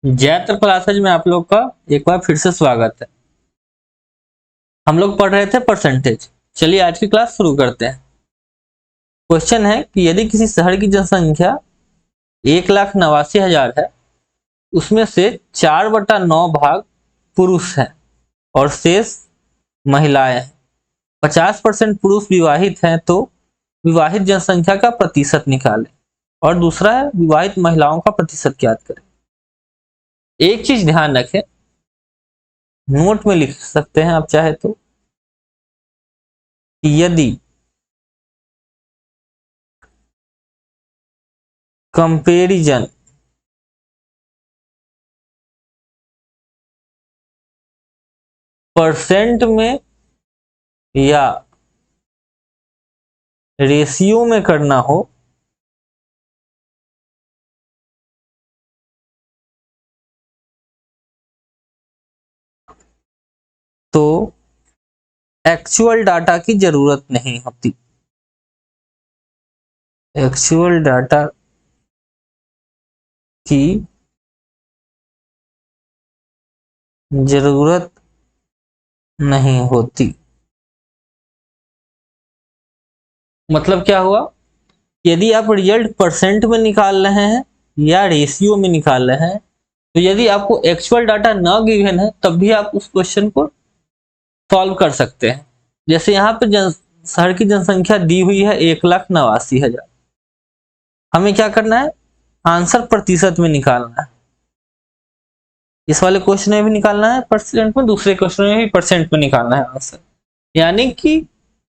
Jaitra classes में आप लोग का एक बार फिर से स्वागत है। हम लोग पढ़ रहे थे परसेंटेज। चलिए आज की क्लास शुरू करते हैं। क्वेश्चन है कि यदि किसी शहर की जनसंख्या 1,89,000 है, उसमें से 4/9 भाग पुरुष हैं और शेष महिलाएं हैं। 50% पुरुष विवाहित हैं तो विवाहित जनसंख्या का प्रतिशत निकालें। और दूसरा है विवाहित महिलाओं का प्रतिशत ज्ञात करें। एक चीज ध्यान रखें, नोट में लिख सकते हैं आप चाहे तो, यदि कंपैरिजन परसेंट में या रेशियो में करना हो तो एक्चुअल डाटा की जरूरत नहीं होती। एक्चुअल डाटा की जरूरत नहीं होती। मतलब क्या हुआ, यदि आप रिजल्ट परसेंट में निकाल रहे हैं या रेशियो में निकाल रहे हैं, तो यदि आपको एक्चुअल डाटा न गिवन है तब भी आप उस क्वेश्चन को सॉल्व कर सकते हैं। जैसे यहाँ पे शहर की जनसंख्या दी हुई है 1,89,000। हमें क्या करना है, आंसर प्रतिशत में निकालना है। इस वाले क्वेश्चन में भी निकालना है परसेंट में, दूसरे क्वेश्चन में भी परसेंट में निकालना है आंसर। यानी कि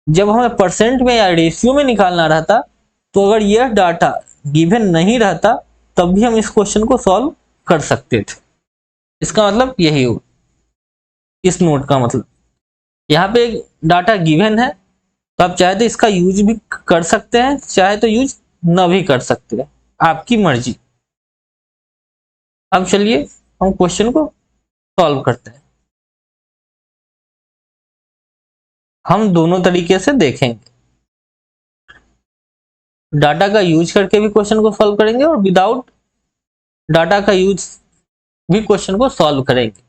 जब हमें परसेंट में या रेशियो में निकालना रहता, तो अगर यह डाटा गिवन नहीं रहता तब भी हम इस क्वेश्चन को सॉल्व कर सकते थे। इसका मतलब यही हो, इस नोट का मतलब यहाँ पे एक डाटा गिवन है तो आप चाहे तो इसका यूज भी कर सकते हैं, चाहे तो यूज न भी कर सकते हैं, आपकी मर्जी। अब चलिए हम क्वेश्चन को सॉल्व करते हैं। हम दोनों तरीके से देखेंगे, डाटा का यूज करके भी क्वेश्चन को सॉल्व करेंगे और विदाउट डाटा का यूज भी क्वेश्चन को सॉल्व करेंगे।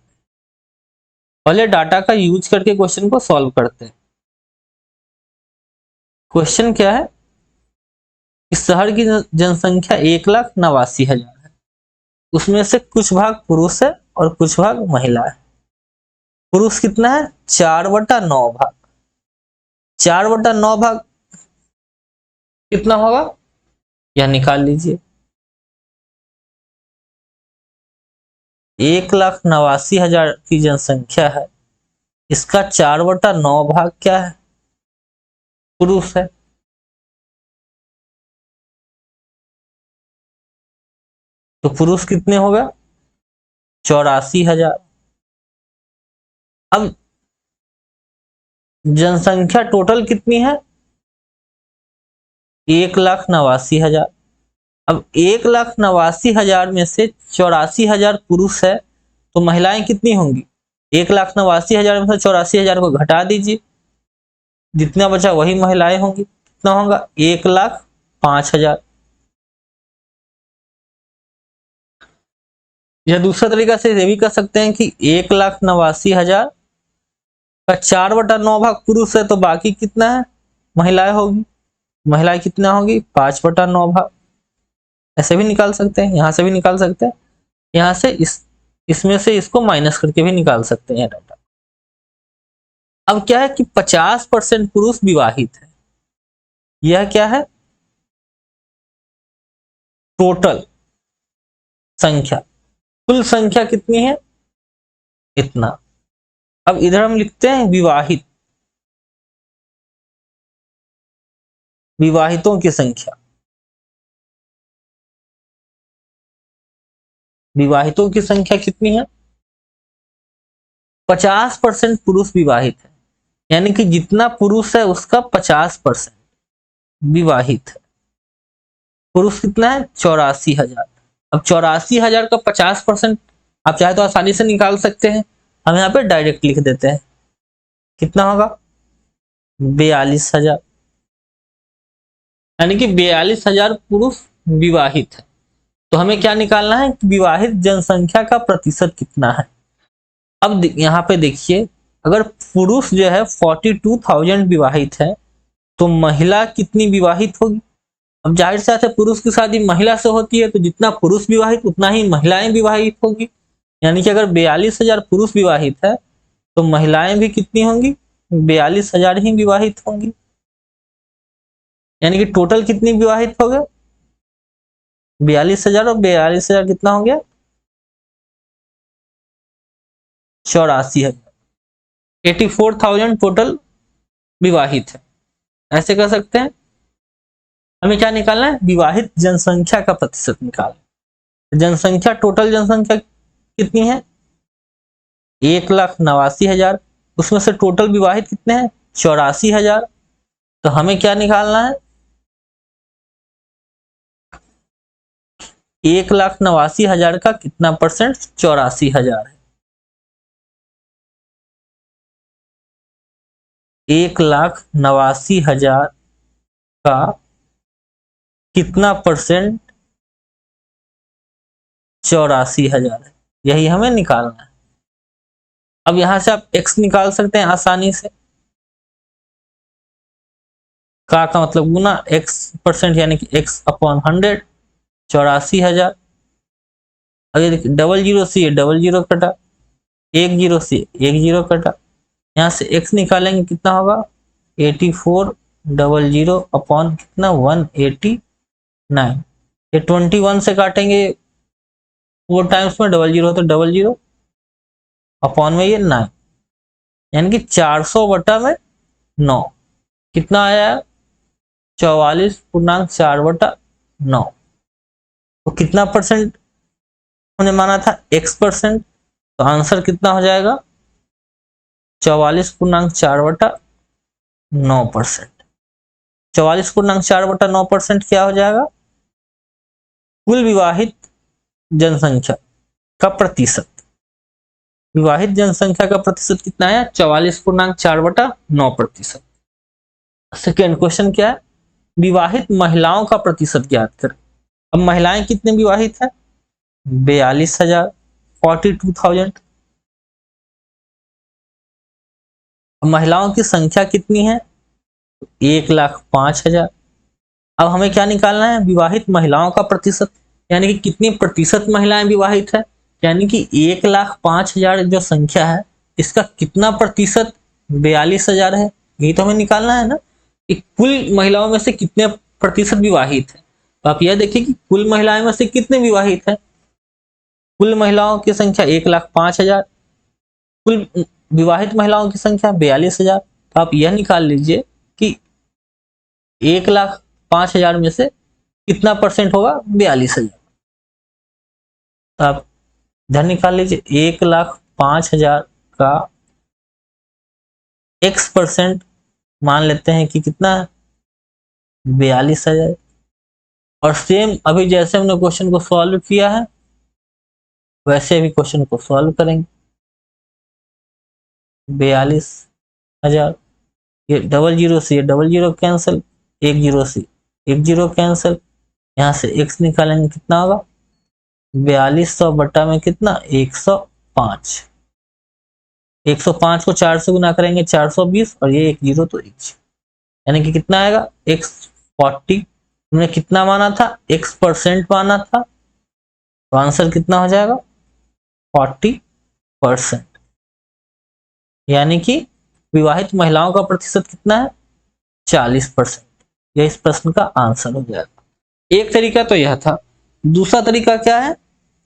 पहले डाटा का यूज करके क्वेश्चन को सॉल्व करते हैं। क्वेश्चन क्या है, इस शहर की जनसंख्या 1,89,000 है, उसमें से कुछ भाग पुरुष है और कुछ भाग महिला है। पुरुष कितना है, 4/9 भाग। 4/9 भाग कितना होगा, यह निकाल लीजिए। 1,89,000 की जनसंख्या है, इसका 4/9 भाग क्या है, पुरुष है। तो पुरुष कितने होगा, 84,000। अब जनसंख्या टोटल कितनी है, 1,89,000। अब 1,89,000 में से 84,000 पुरुष है तो महिलाएं कितनी होंगी, 1,89,000 में से 84,000 को घटा दीजिए, जितना बचा वही महिलाएं होंगी। कितना होगा, 1,05,000। या दूसरा तरीका से ये भी कर सकते हैं कि 1,89,000 का 4/9 भाग पुरुष है तो बाकी कितना है, महिलाएं होगी। महिलाएं कितना होगी, 5/9 भाग। ऐसे भी निकाल सकते हैं, यहां से भी निकाल सकते हैं, यहां से इसमें से इसको माइनस करके भी निकाल सकते हैं डाटा। अब क्या है कि 50% पुरुष विवाहित है। यह क्या है, टोटल संख्या, कुल संख्या कितनी है, इतना। अब इधर हम लिखते हैं विवाहित, विवाहितों की संख्या। विवाहितों की संख्या कितनी है, 50% पुरुष विवाहित है, यानी कि जितना पुरुष है उसका 50% विवाहित है। पुरुष कितना है, 84,000। अब 84,000 का 50% आप चाहे तो आसानी से निकाल सकते हैं, हम यहाँ पे डायरेक्ट लिख देते हैं। कितना होगा, 42,000। यानी कि 42,000 पुरुष विवाहित है। तो हमें क्या निकालना है कि विवाहित जनसंख्या का प्रतिशत कितना है। अब यहाँ पे देखिए, अगर पुरुष जो है 42,000 विवाहित है तो महिला कितनी विवाहित होगी। अब जाहिर सी बात है, पुरुष की शादी महिला से होती है तो जितना पुरुष विवाहित उतना ही महिलाएं विवाहित होगी। यानी कि अगर 42,000 पुरुष विवाहित है तो महिलाएं भी कितनी होंगी, 42,000 ही विवाहित होंगी। यानी कि टोटल कितनी विवाहित हो गए, 42,000 और 42,000 कितना हो गया, 84,000। 84,000 टोटल विवाहित है। ऐसे कर सकते हैं। हमें क्या निकालना है, विवाहित जनसंख्या का प्रतिशत निकालना। जनसंख्या, टोटल जनसंख्या कितनी है, 1,89,000। उसमें से टोटल विवाहित कितने हैं, 84,000। तो हमें क्या निकालना है, 1,89,000 का कितना परसेंट, 84,000 है। 1,89,000 का कितना परसेंट, 84,000 है। यही हमें निकालना है। अब यहां से आप x निकाल सकते हैं आसानी से। का मतलब गुना x परसेंट, यानी कि x अपॉन 100, 84,000। अब ये देखिए, डबल जीरो से ये डबल जीरो कटा, एक जीरो से एक जीरो कटा, यहाँ से x निकालेंगे कितना होगा, 8400 अपॉन कितना, 189। ये 21 से काटेंगे 4 टाइम्स में, डबल जीरो तो डबल जीरो, अपॉन में ये 9, यानी कि 400/9 कितना आया, 44.4/9। तो कितना परसेंट हमने माना था, x%। तो आंसर कितना हो जाएगा, 44.4/9%। 44.4/9% क्या हो जाएगा, कुल विवाहित जनसंख्या का प्रतिशत। विवाहित जनसंख्या का प्रतिशत कितना है, 44.4/9%। सेकेंड क्वेश्चन क्या है, विवाहित महिलाओं का प्रतिशत ज्ञात करें। अब महिलाएं कितने विवाहित है, 42,000, 42,000। महिलाओं की संख्या कितनी है, 1,05,000। अब हमें क्या निकालना है, विवाहित महिलाओं का प्रतिशत, यानी कि कितनी प्रतिशत महिलाएं विवाहित है। यानी कि 1,05,000 जो संख्या है इसका कितना प्रतिशत, 42,000 है। यही तो हमें निकालना है ना, कि कुल महिलाओं में से कितने प्रतिशत विवाहित है। तो आप यह देखिए कि कुल महिलाओं में से कितने विवाहित है। कुल महिलाओं की संख्या 1,05,000, कुल विवाहित महिलाओं की संख्या 42,000। तो आप यह निकाल लीजिए कि 1,05,000 में से कितना परसेंट होगा, 42,000। तो आप इधर निकाल लीजिए, 1,05,000 का x% मान लेते हैं कि कितना है, 42,000। और सेम अभी जैसे हमने क्वेश्चन को सॉल्व किया है वैसे अभी क्वेश्चन को सॉल्व करेंगे। 42,000, ये डबल जीरो से ये डबल जीरो कैंसिल, एक जीरो से एक जीरो कैंसिल, यहाँ से x निकालेंगे कितना होगा, 4200 बट्टा में कितना, 105। 105 को 4 से गुना करेंगे 420, और ये एक जीरो तो एक, यानी कि कितना आएगा, x40। हमने कितना माना था, x% माना था, तो आंसर कितना हो जाएगा, 40%। यानी कि विवाहित महिलाओं का प्रतिशत कितना है, 40%। यह इस प्रश्न का आंसर हो जाएगा। एक तरीका तो यह था। दूसरा तरीका क्या है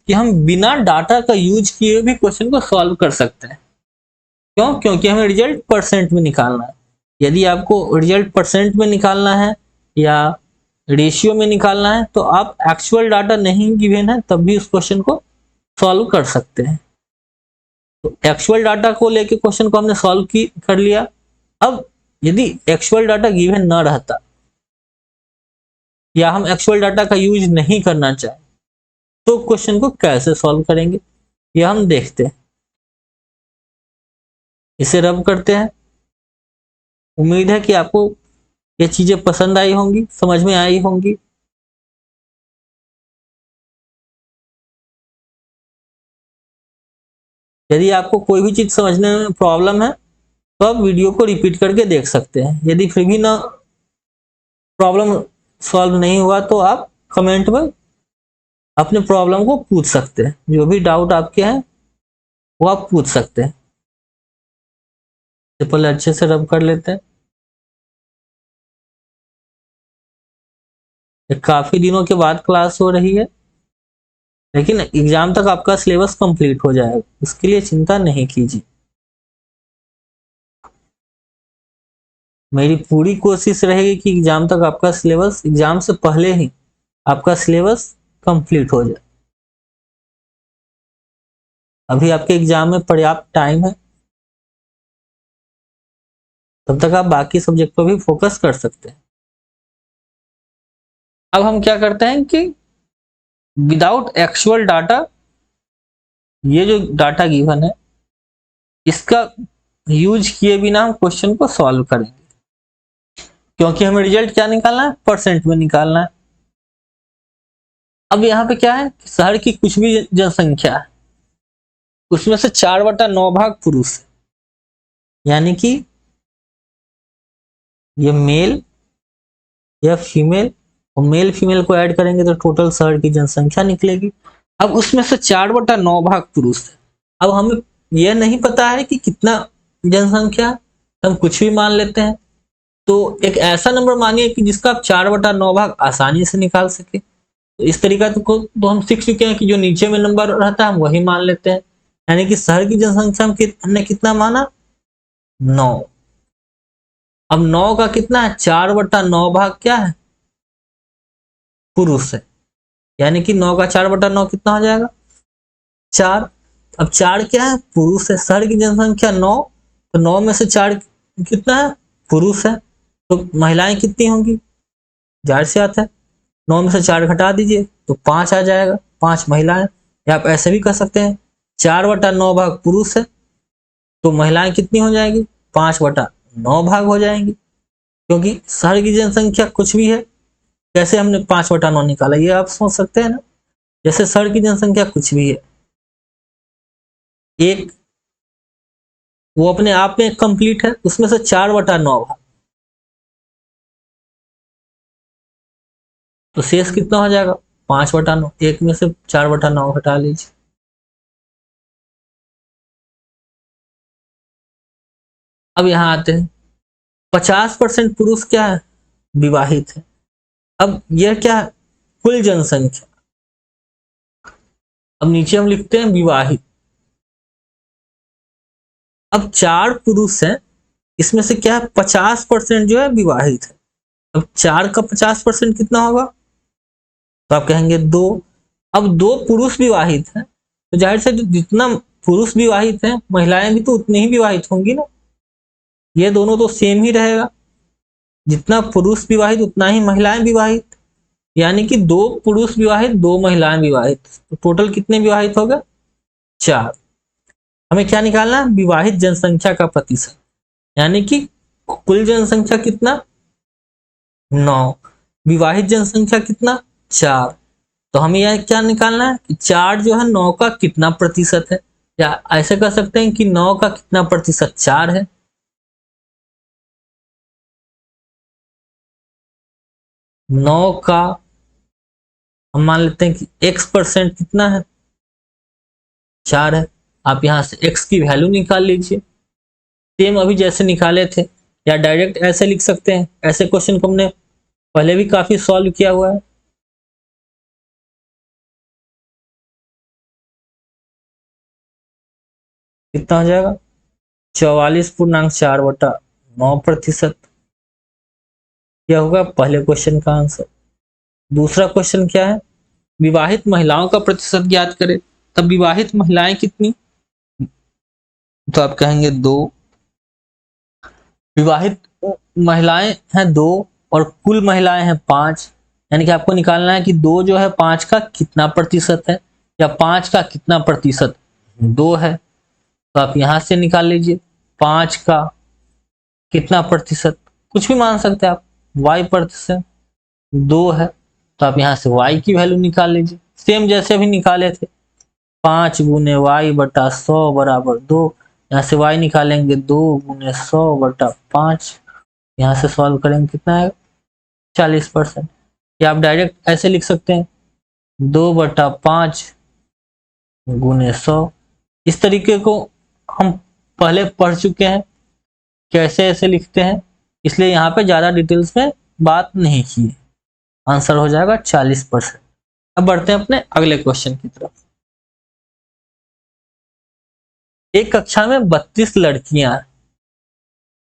कि हम बिना डाटा का यूज किए भी क्वेश्चन को सॉल्व कर सकते हैं। क्यों, क्योंकि हमें रिजल्ट परसेंट में निकालना है। यदि आपको रिजल्ट परसेंट में निकालना है या रेशियो में निकालना है तो आप एक्चुअल डाटा नहीं गिवन है तब भी उस क्वेश्चन को सॉल्व कर सकते हैं। तो एक्चुअल डाटा को लेके क्वेश्चन को हमने सॉल्व कर लिया। अब यदि एक्चुअल डाटा गिवन ना रहता या हम एक्चुअल डाटा का यूज नहीं करना चाहें तो क्वेश्चन को कैसे सॉल्व करेंगे, यह हम देखते हैं। इसे रब करते हैं। उम्मीद है कि आपको ये चीजें पसंद आई होंगी, समझ में आई होंगी। यदि आपको कोई भी चीज समझने में प्रॉब्लम है तो आप वीडियो को रिपीट करके देख सकते हैं। यदि फिर भी ना प्रॉब्लम सॉल्व नहीं हुआ तो आप कमेंट में अपने प्रॉब्लम को पूछ सकते हैं। जो भी डाउट आपके हैं वो आप पूछ सकते हैं। पहले अच्छे से रब कर लेते हैं। काफी दिनों के बाद क्लास हो रही है, लेकिन एग्जाम तक आपका सिलेबस कंप्लीट हो जाएगा, इसके लिए चिंता नहीं कीजिए। मेरी पूरी कोशिश रहेगी कि एग्जाम तक आपका सिलेबस, एग्जाम से पहले ही आपका सिलेबस कंप्लीट हो जाए। अभी आपके एग्जाम में पर्याप्त टाइम है, तब तक आप बाकी सब्जेक्ट पर भी फोकस कर सकते हैं। अब हम क्या करते हैं कि विदाउट एक्चुअल डाटा, ये जो डाटा गिवन है इसका यूज किए बिना हम क्वेश्चन को सॉल्व करेंगे, क्योंकि हमें रिजल्ट क्या निकालना है, परसेंट में निकालना है। अब यहाँ पे क्या है, शहर की कुछ भी जनसंख्या है उसमें से 4/9 भाग पुरुष है, यानी कि ये मेल या फीमेल, और मेल फीमेल को ऐड करेंगे तो टोटल शहर की जनसंख्या निकलेगी। अब उसमें से 4/9 भाग पुरुष है। अब हमें यह नहीं पता है कि कितना जनसंख्या, तो हम कुछ भी मान लेते हैं। तो एक ऐसा नंबर मांगिए कि जिसका आप 4/9 भाग आसानी से निकाल सके। तो इस तरीका को तो हम सीख चुके हैं कि जो नीचे में नंबर रहता है हम वही मान लेते हैं। यानी कि शहर की जनसंख्या हमने कितना माना, 9। अब 9 का कितना है, 4/9 भाग क्या है, पुरुष है, यानी कि 9 का 4/9 कितना हो जाएगा, 4। अब 4 क्या है, पुरुष है। शहर की जनसंख्या 9, तो 9 में से 4 कितना है, पुरुष है। तो महिलाएं कितनी होंगी, जाहिर सी बात है 9 में से 4 घटा दीजिए तो 5 आ जाएगा, 5 महिलाएं। या आप ऐसे भी कर सकते हैं 4/9 भाग पुरुष है तो महिलाएं कितनी हो जाएगी, 5/9 भाग हो जाएंगी, क्योंकि शहर की जनसंख्या कुछ भी है। कैसे हमने 5/9 निकाला, ये आप सोच सकते हैं ना। जैसे शहर की जनसंख्या कुछ भी है, एक वो अपने आप में कंप्लीट है, उसमें से 4/9 भाग, तो शेष कितना हो जाएगा, 5/9। एक में से 4/9 घटा लीजिए। अब यहां आते हैं, 50% पुरुष क्या है, विवाहित है। अब यह क्या है, कुल जनसंख्या। अब नीचे हम लिखते हैं विवाहित। अब 4 पुरुष हैं, इसमें से क्या है, 50% जो है विवाहित है। अब 4 का 50% कितना होगा, तो आप कहेंगे 2। अब 2 पुरुष विवाहित हैं, तो जाहिर से जितना पुरुष विवाहित हैं महिलाएं भी तो उतनी ही विवाहित होंगी ना। ये दोनों तो सेम ही रहेगा, जितना पुरुष विवाहित उतना ही महिलाएं विवाहित, यानी कि 2 पुरुष विवाहित 2 महिलाएं विवाहित, तो टोटल कितने विवाहित हो गए, 4। हमें क्या निकालना है, विवाहित जनसंख्या का प्रतिशत, यानी कि कुल जनसंख्या कितना, 9, विवाहित जनसंख्या कितना, 4। तो हमें यह क्या निकालना है कि 4 जो है 9 का कितना प्रतिशत है, या ऐसे कर सकते हैं कि 9 का कितना प्रतिशत 4 है। 9 का हम मान लेते हैं कि x% कितना है, 4 है। आप यहां से x की वैल्यू निकाल लीजिए, सेम अभी जैसे निकाले थे, या डायरेक्ट ऐसे लिख सकते हैं। ऐसे क्वेश्चन को हमने पहले भी काफी सॉल्व किया हुआ है। कितना हो जाएगा, 44.4/9%। क्या होगा पहले क्वेश्चन का आंसर। दूसरा क्वेश्चन क्या है, विवाहित महिलाओं का प्रतिशत ज्ञात करें। तब विवाहित महिलाएं कितनी, तो आप कहेंगे 2। विवाहित महिलाएं हैं 2 और कुल महिलाएं हैं 5, यानी कि आपको निकालना है कि 2 जो है 5 का कितना प्रतिशत है, या 5 का कितना प्रतिशत 2 है। तो आप यहां से निकाल लीजिए 5 का कितना प्रतिशत, कुछ भी मान सकते हैं आप, y% 2 है, तो आप यहां से y की वैल्यू निकाल लीजिए, सेम जैसे अभी निकाले थे। 5 गुने वाई बटा 100 बराबर 2। यहाँ से y निकालेंगे 2 गुने 100 बटा 5। यहाँ से सॉल्व करेंगे कितना है 40%। या आप डायरेक्ट ऐसे लिख सकते हैं 2 बटा 5 गुने 100। इस तरीके को हम पहले पढ़ चुके हैं कैसे ऐसे लिखते हैं, इसलिए यहाँ पे ज़्यादा डिटेल्स में बात नहीं की। आंसर हो जाएगा 40%। अब बढ़ते हैं अपने अगले क्वेश्चन की तरफ। एक कक्षा में 32 लड़कियां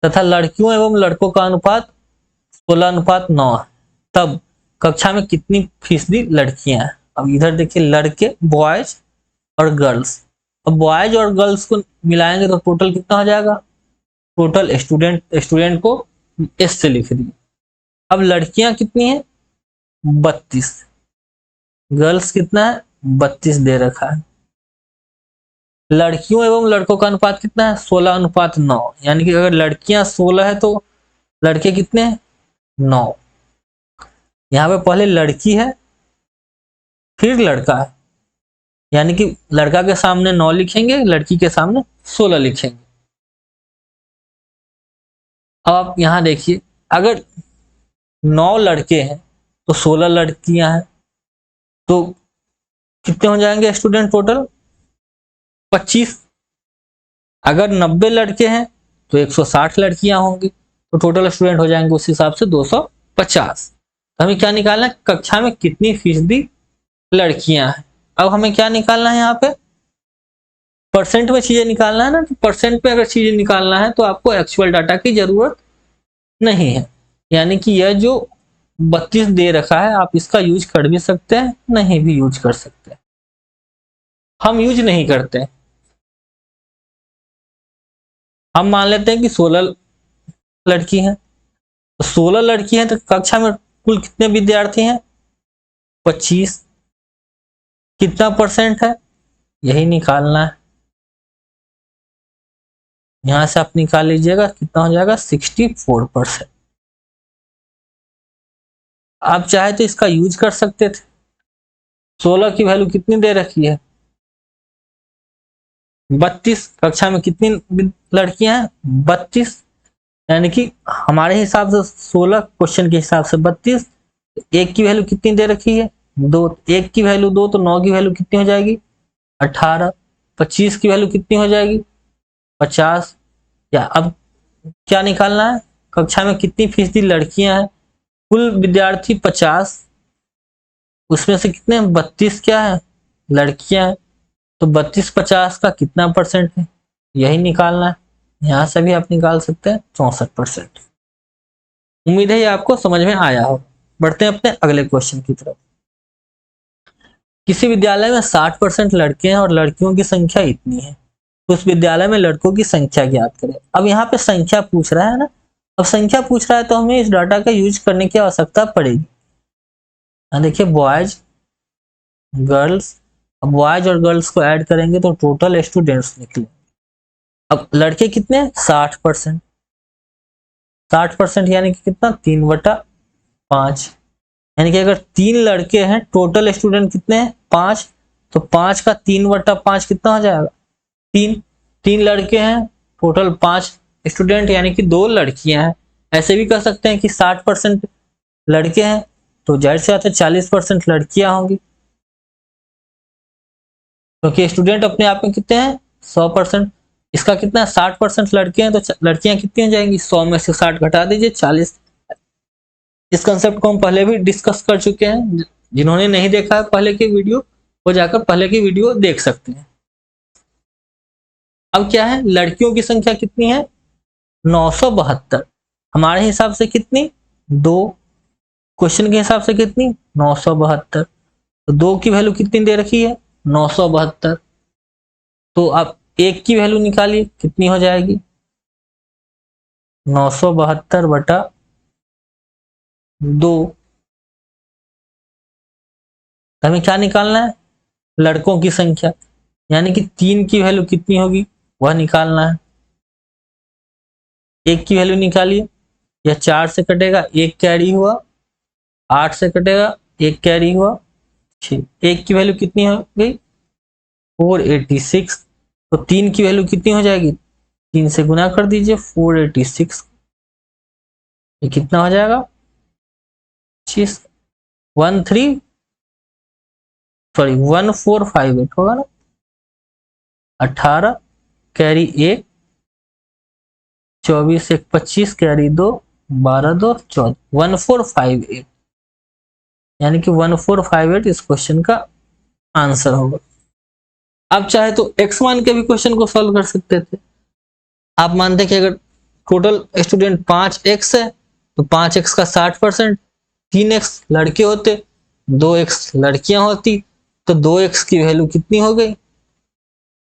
तथा लड़कियों एवं लड़कों का अनुपात 16:9 है, तब कक्षा में कितनी फीसदी लड़कियां हैं। अब इधर देखिए लड़के बॉयज और गर्ल्स, अब बॉयज और गर्ल्स को मिलाएंगे तो टोटल कितना हो जाएगा, टोटल स्टूडेंट को एस से लिख दिए। अब लड़कियां कितनी है 32, गर्ल्स कितना है 32 दे रखा है। लड़कियों एवं लड़कों का अनुपात कितना है 16:9, यानी कि अगर लड़कियां 16 है तो लड़के कितने हैं 9। यहाँ पे पहले लड़की है फिर लड़का है, यानी कि लड़का के सामने 9 लिखेंगे, लड़की के सामने 16 लिखेंगे। अब आप यहाँ देखिए अगर 9 लड़के हैं तो 16 लड़कियां हैं, तो कितने हो जाएंगे स्टूडेंट टोटल 25। अगर 90 लड़के हैं तो 160 लड़कियां होंगी, तो टोटल स्टूडेंट हो जाएंगे उस हिसाब से 250। हमें क्या निकालना है कक्षा में कितनी फीसदी लड़कियां हैं। अब हमें क्या निकालना है यहाँ पे परसेंट में चीजें निकालना है ना, तो परसेंट में अगर चीजें निकालना है तो आपको एक्चुअल डाटा की जरूरत नहीं है। यानी कि यह जो 32 दे रखा है आप इसका यूज कर भी सकते हैं, नहीं भी यूज कर सकते हैं। हम यूज नहीं करते हैं, हम मान लेते हैं कि 16 लड़की हैं, तो 16 लड़की हैं तो कक्षा में कुल कितने विद्यार्थी हैं 25। कितना परसेंट है यही निकालना है। यहां से आप निकाल लीजिएगा कितना हो जाएगा 64%। आप चाहे तो इसका यूज कर सकते थे। 16 की वैल्यू कितनी दे रखी है 32, कक्षा में कितनी लड़कियां हैं 32, यानी कि हमारे हिसाब से 16 क्वेश्चन के हिसाब से 32। एक की वैल्यू कितनी दे रखी है 2, एक की वैल्यू 2 तो 9 की वैल्यू कितनी हो जाएगी 18। 25 की वैल्यू कितनी हो जाएगी 50। या अब क्या निकालना है कक्षा में कितनी फीसदी लड़कियां हैं, कुल विद्यार्थी 50, उसमें से कितने 32 क्या है लड़कियां हैं, तो 32 50 का कितना परसेंट है यही निकालना है। यहां से भी आप निकाल सकते हैं 64%। उम्मीद है ये आपको समझ में आया हो। बढ़ते हैं अपने अगले क्वेश्चन की तरफ। किसी विद्यालय में 60% लड़के हैं और लड़कियों की संख्या इतनी है, तो उस विद्यालय में लड़कों की संख्या ज्ञात करें। अब यहाँ पे संख्या पूछ रहा है ना, अब संख्या पूछ रहा है तो हमें इस डाटा का यूज करने की आवश्यकता पड़ेगी। देखिए बॉयज गर्ल्स, अब बॉयज और गर्ल्स को ऐड करेंगे तो टोटल स्टूडेंट्स निकले। अब लड़के कितने 60%, 60% यानी कि कितना 3/5, यानी कि अगर 3 लड़के हैं टोटल स्टूडेंट कितने हैं 5, तो 5 का 3/5 कितना हो जाएगा 3। 3 लड़के हैं टोटल 5 स्टूडेंट, यानी कि 2 लड़कियां हैं। ऐसे भी कर सकते हैं कि 60% लड़के हैं तो जाहिर सी बात है 40% लड़कियां होंगी, क्योंकि स्टूडेंट अपने आप में कितने हैं 100%। इसका कितना 60% लड़के हैं तो लड़कियां कितनी हो जाएंगी 100 में से 60 घटा दीजिए 40। इस कंसेप्ट को हम पहले भी डिस्कस कर चुके हैं, जिन्होंने नहीं देखा है पहले की वीडियो वो जाकर पहले की वीडियो देख सकते हैं। अब क्या है लड़कियों की संख्या कितनी है 972, हमारे हिसाब से कितनी 2, क्वेश्चन के हिसाब से कितनी 972, तो 2 की वैल्यू कितनी दे रखी है 972, तो आप 1 की वैल्यू निकालिए कितनी हो जाएगी 972 बटा 2। हमें क्या निकालना है लड़कों की संख्या, यानी कि 3 की वैल्यू कितनी होगी वह निकालना है। 1 की वैल्यू निकालिए, यह 4 से कटेगा 1 कैरी हुआ, 8 से कटेगा 1 कैरी हुआ 6। 1 की वैल्यू कितनी हो गई 486, तो 3 की वैल्यू कितनी हो जाएगी, 3 से गुना कर दीजिए, 486 ये कितना हो जाएगा 1458 होगा ना, 18 कैरी 1, 24 1 25 कैरी 2, 12 2 14, 1458, यानी कि 1458 इस क्वेश्चन का आंसर होगा। आप चाहे तो x मान के भी क्वेश्चन को सॉल्व कर सकते थे। आप मानते कि अगर टोटल स्टूडेंट 5x है तो 5x का 60%, 3x लड़के होते, 2x लड़कियां होती, तो 2x की वैल्यू कितनी हो गई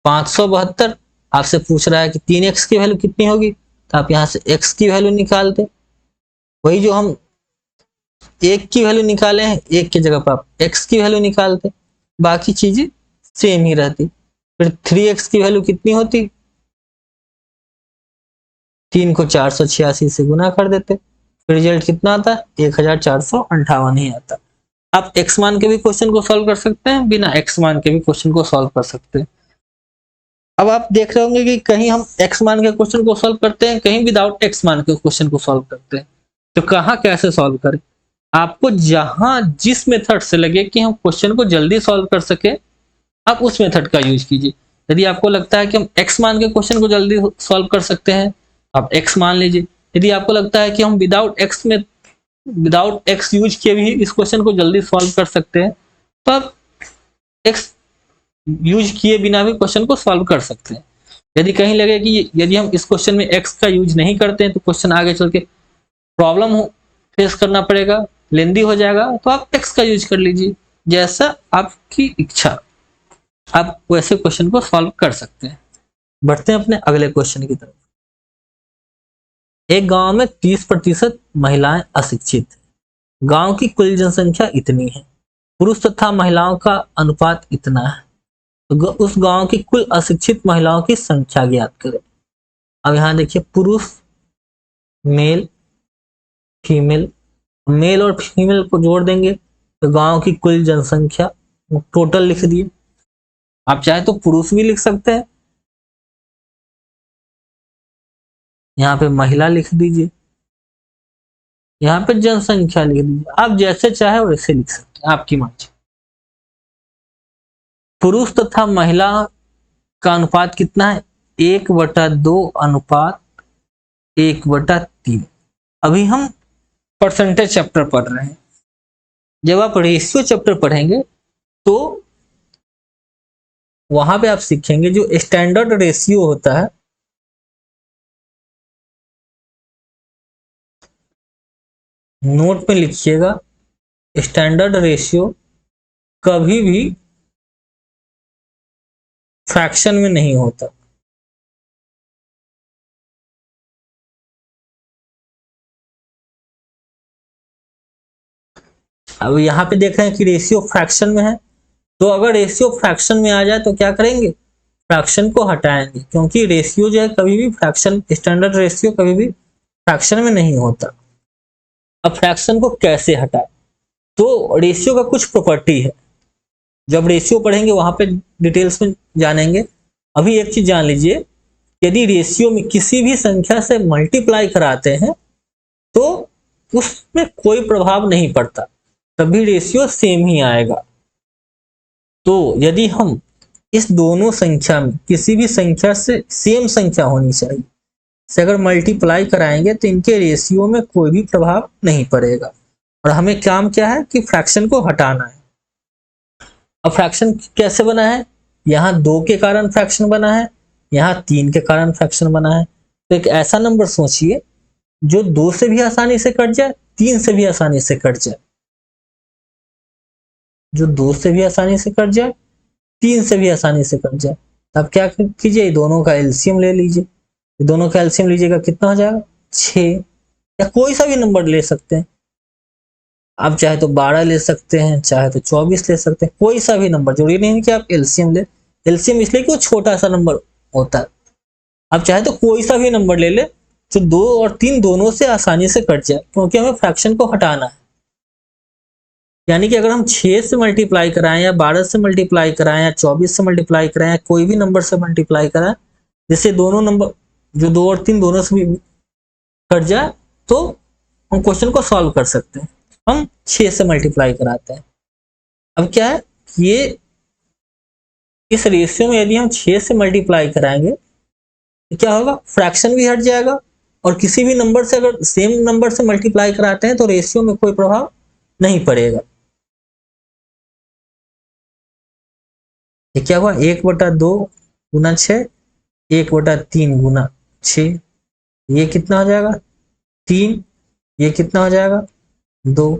572। आपसे पूछ रहा है कि 3x की वैल्यू कितनी होगी, तो आप यहां से x की वैल्यू निकालते, वही जो हम 1 की वैल्यू निकाले हैं 1 की जगह पर आप x की वैल्यू निकालते, बाकी चीजें सेम ही रहती। फिर 3x की वैल्यू कितनी होती, 3 को 486 से गुना कर देते, फिर रिजल्ट कितना आता, 1458 ही आता। आप x मान के भी क्वेश्चन को सॉल्व कर सकते हैं, बिना x मान के भी क्वेश्चन को सॉल्व कर सकते हैं। अब आप देख रहे होंगे कि कहीं हम x मान के क्वेश्चन को सॉल्व करते हैं, कहीं विदाउट x मान के क्वेश्चन को सॉल्व करते हैं, तो कहाँ कैसे सॉल्व करें। आपको जहां जिस मेथड से लगे कि हम क्वेश्चन को जल्दी सॉल्व कर सके, आप उस मेथड का यूज कीजिए। यदि आपको लगता है कि हम x मान के क्वेश्चन को जल्दी सॉल्व कर सकते हैं, आप x मान लीजिए। यदि आपको लगता है कि हम विदाउट x यूज किए भी इस क्वेश्चन को जल्दी सॉल्व कर सकते हैं, तो आप x यूज किए बिना भी क्वेश्चन को सॉल्व कर सकते हैं। यदि कहीं लगे कि यदि हम इस क्वेश्चन में x का यूज नहीं करते हैं तो क्वेश्चन आगे चल के प्रॉब्लम फेस करना पड़ेगा, लेंदी हो जाएगा, तो आप x का यूज कर लीजिए, जैसा आपकी इच्छा, आप वैसे क्वेश्चन को सॉल्व कर सकते हैं। बढ़ते हैं अपने अगले क्वेश्चन की तरफ। एक गांव में 30% महिलाएं अशिक्षित हैं। गांव की कुल जनसंख्या इतनी है, पुरुष तथा महिलाओं का अनुपात इतना है, तो उस गांव की कुल अशिक्षित महिलाओं की संख्या ज्ञात करें। अब यहां देखिए, पुरुष, मेल, फीमेल, मेल और फीमेल को जोड़ देंगे तो गांव की कुल जनसंख्या टोटल लिख दिए। आप चाहे तो पुरुष भी लिख सकते हैं, यहाँ पे महिला लिख दीजिए, यहाँ पे जनसंख्या लिख दीजिए, आप जैसे चाहे वैसे लिख सकते हैं, आपकी मर्जी। पुरुष तथा महिला का अनुपात कितना है, 1/2 अनुपात 1/3। अभी हम परसेंटेज चैप्टर पढ़ रहे हैं, जब आप रेशियो चैप्टर पढ़ेंगे तो वहां पे आप सीखेंगे जो स्टैंडर्ड रेशियो होता है, नोट में लिखिएगा, स्टैंडर्ड रेशियो कभी भी फ्रैक्शन में नहीं होता। अब यहाँ पे देख रहे हैं कि रेशियो फ्रैक्शन में है, तो अगर रेशियो फ्रैक्शन में आ जाए तो क्या करेंगे, फ्रैक्शन को हटाएंगे, क्योंकि रेशियो जो है कभी भी फ्रैक्शन, स्टैंडर्ड रेशियो कभी भी फ्रैक्शन में नहीं होता। अब फ्रैक्शन को कैसे हटाए, तो रेशियो का कुछ प्रॉपर्टी है, जब रेशियो पढ़ेंगे वहां पे डिटेल्स में जानेंगे। अभी एक चीज जान लीजिए, यदि रेशियो में किसी भी संख्या से मल्टीप्लाई कराते हैं तो उसमें कोई प्रभाव नहीं पड़ता, तभी रेशियो सेम ही आएगा। तो यदि हम इस दोनों संख्या में किसी भी संख्या से सेम संख्या होनी चाहिए से अगर मल्टीप्लाई कराएंगे तो इनके रेशियो में कोई भी प्रभाव नहीं पड़ेगा, और हमें काम क्या है कि फ्रैक्शन को हटाना है। अब फ्रैक्शन कैसे बना है, यहाँ 2 के कारण फ्रैक्शन बना है, यहाँ 3 के कारण फ्रैक्शन बना है। तो एक ऐसा नंबर सोचिए जो 2 से भी आसानी से कट जाए, 3 से भी आसानी से कट जाए, जो 2 से भी आसानी से कट जाए, 3 से भी आसानी से कट जाए। तब क्या कीजिए, दोनों का एलसीएम ले लीजिए, दोनों का एलसीएम लीजिएगा, कितना हो जाएगा 6, या कोई सा भी नंबर ले सकते हैं आप, चाहे तो 12 ले सकते हैं, चाहे तो 24 ले सकते हैं, कोई सा भी नंबर, जरूरी नहीं कि आप एलसीएम ले। एलसीएम इसलिए कि वो छोटा सा नंबर होता है, आप चाहे तो कोई सा भी नंबर ले ले जो 2 और 3 दोनों से आसानी से कट जाए, क्योंकि हमें फ्रैक्शन को हटाना है। यानी कि अगर हम 6 से मल्टीप्लाई कराएं या 12 से मल्टीप्लाई कराएं या 24 से मल्टीप्लाई कराएं या कोई भी नंबर से मल्टीप्लाई कराएं, जैसे दोनों नंबर जो 2 और 3 दोनों से भी कट जाए तो हम क्वेश्चन को सॉल्व कर सकते हैं। हम 6 से मल्टीप्लाई कराते हैं। अब क्या है, ये इस रेशियो में यदि हम 6 से मल्टीप्लाई कराएंगे तो क्या होगा, फ्रैक्शन भी हट जाएगा और किसी भी नंबर से अगर सेम नंबर से मल्टीप्लाई कराते हैं तो रेशियो में कोई प्रभाव नहीं पड़ेगा। ये क्या हुआ, 1/2 गुना 6, 1/3 गुना 6, ये कितना हो जाएगा 3, ये कितना हो जाएगा 2,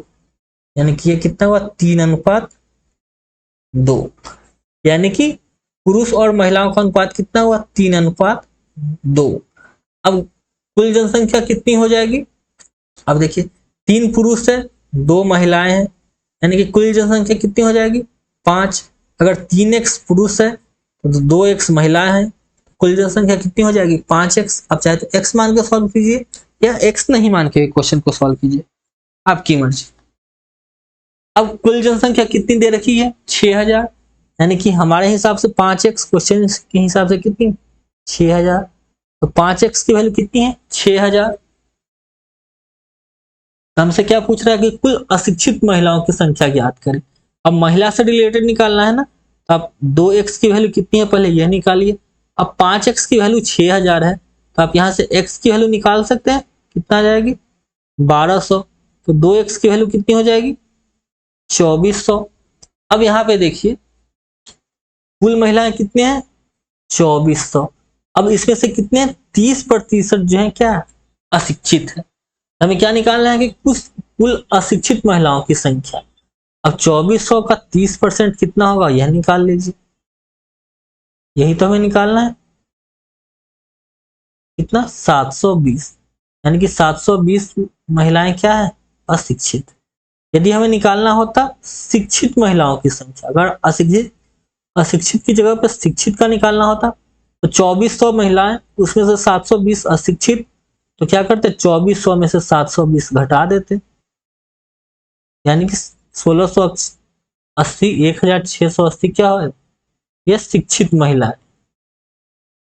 यानी कि ये कितना हुआ 3:2, यानी कि पुरुष और महिलाओं का अनुपात कितना हुआ 3:2। अब कुल जनसंख्या कितनी हो जाएगी, अब देखिए 3 पुरुष है 2 महिलाएं हैं, यानी कि कुल जनसंख्या कितनी हो जाएगी 5। अगर 3x पुरुष है तो 2x महिलाएं हैं, कुल जनसंख्या कितनी हो जाएगी 5x। अब चाहे तो x मान के सॉल्व कीजिए या x नहीं मान के क्वेश्चन को सॉल्व कीजिए, आपकी मर्जी। अब कुल जनसंख्या कितनी दे रखी है 6000, यानी कि हमारे हिसाब से 5x, क्वेश्चन के हिसाब से कितनी 6000, तो 5x की वैल्यू कितनी है 6000। हमसे क्या पूछ रहा है कि कुल अशिक्षित महिलाओं की संख्या ज्ञात करें। अब महिला से रिलेटेड निकालना है ना, तो आप 2x की वैल्यू कितनी है पहले यह निकालिए। अब 5x की वैल्यू 6000 है, तो आप यहां से x की वैल्यू निकाल सकते हैं, कितना आ जाएगी 1200, तो 2x की वैल्यू कितनी हो जाएगी 2400। अब यहाँ पे देखिए कुल महिलाएं कितने हैं 2400। अब इसमें से कितने 30% जो है क्या अशिक्षित है। हमें क्या निकालना है कि कुल अशिक्षित महिलाओं की संख्या। अब 2400 का 30% कितना होगा यह निकाल लीजिए, यही तो हमें निकालना है, कितना 720, यानी कि 720 महिलाएं क्या है अशिक्षित। यदि हमें निकालना होता शिक्षित महिलाओं की संख्या, अगर अशिक्षित की जगह पर शिक्षित का निकालना होता तो 2400 महिलाएं उसमें से 720 अशिक्षित, तो क्या करते 2400 में से 720 घटा देते, यानी कि 1680, 1680 क्या है ये शिक्षित महिला है।